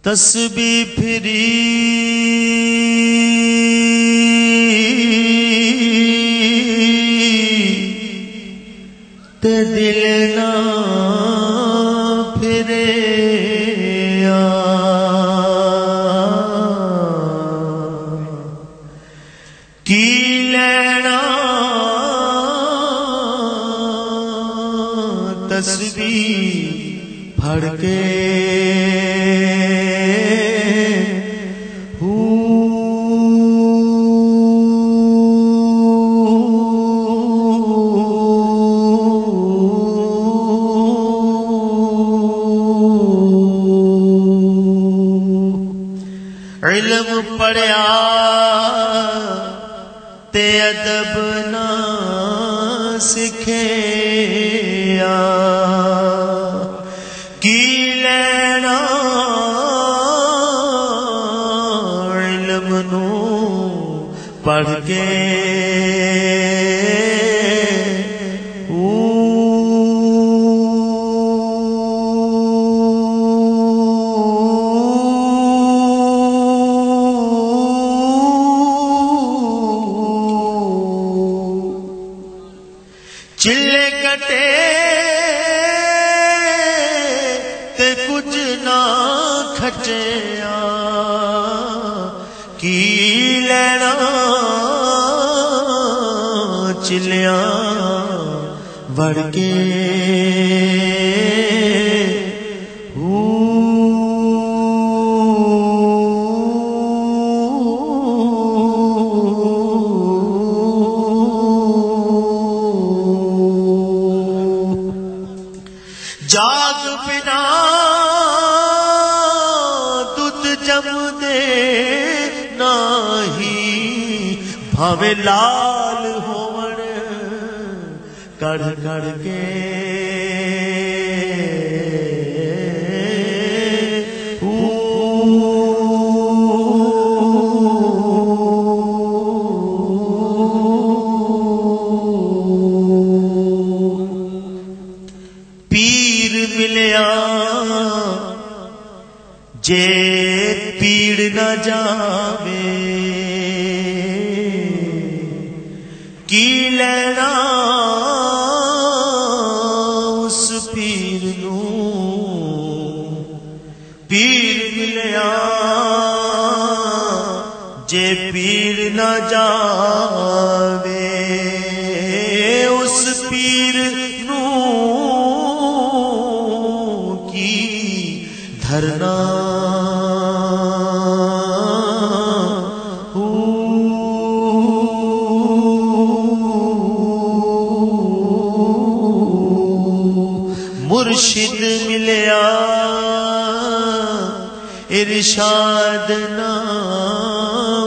تسبیح پھری تے دل نہ پھرے کی لینا تسبیح پھڑ کے علم پڑھیا تے ادب نہ سکھیا کی لینا علم نو پڑھ کے چلے کٹے تے کچھ نہ کھٹیا کی لینا چلیاں وڑ کے جاگ بنا دودھ جم دے ناہی بھاوے لال ہون کڑھ کڑھ کے ملیا جے پیڑ نہ جاوے کی لینا اس پیر نو پیر ملیا جے پیڑ نہ جاوے اس پیر نو دھرنا مرشد ملیا ارشاد نہ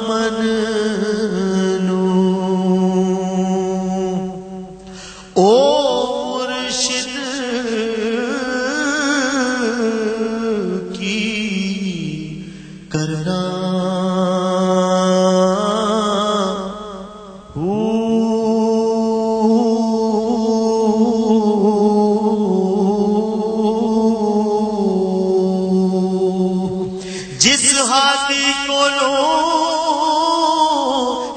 منو او مرشد کرنا جس ہادی کو لو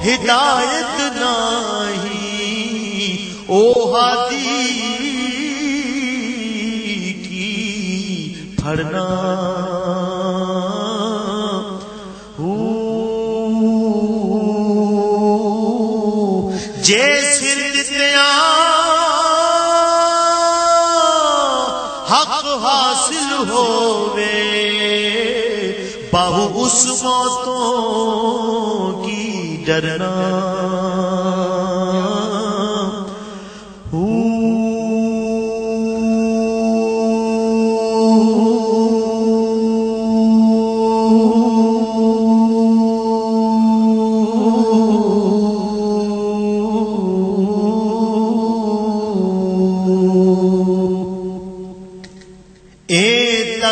ہدایت نہیں او ہادی کی پھڑنا جے سر دتیا حق حاصل ہووے باہو اس موتوں کی ڈرنا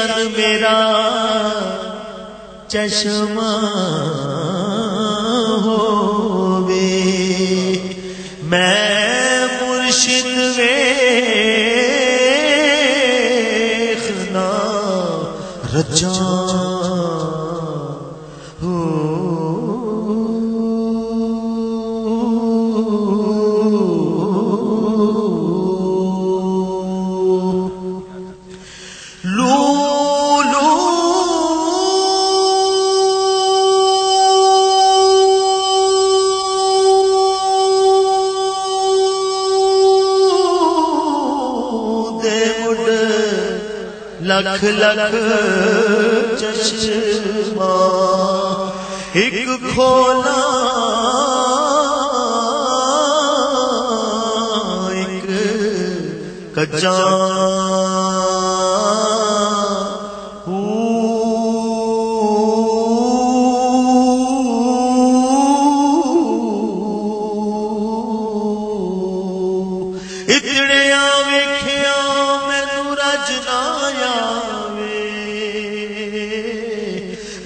تن میرا چشمہ ہووے میں مرشد ویکھنا رجاں لکھ لکھ چشمہ ایک کھولا ایک کچاں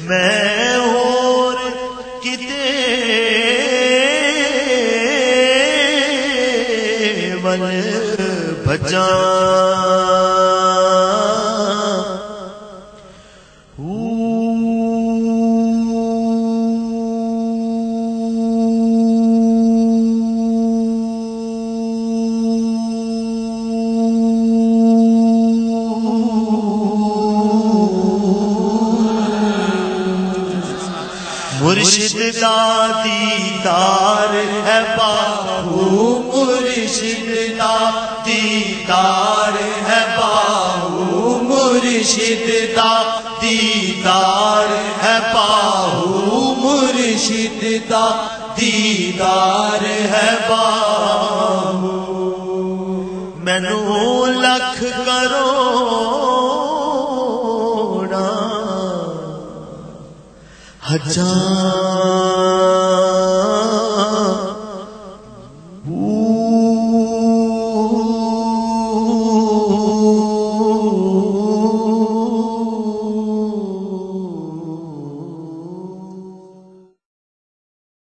میں اور کتے ول بجاں مرشد دا دیدار ہے باہو مرشد دا دیدار ہے باہو مرشد دا دیدار ہے باہو مرشد دا دیدار ہے باہو مینوں لکھ کروڑاں ہزار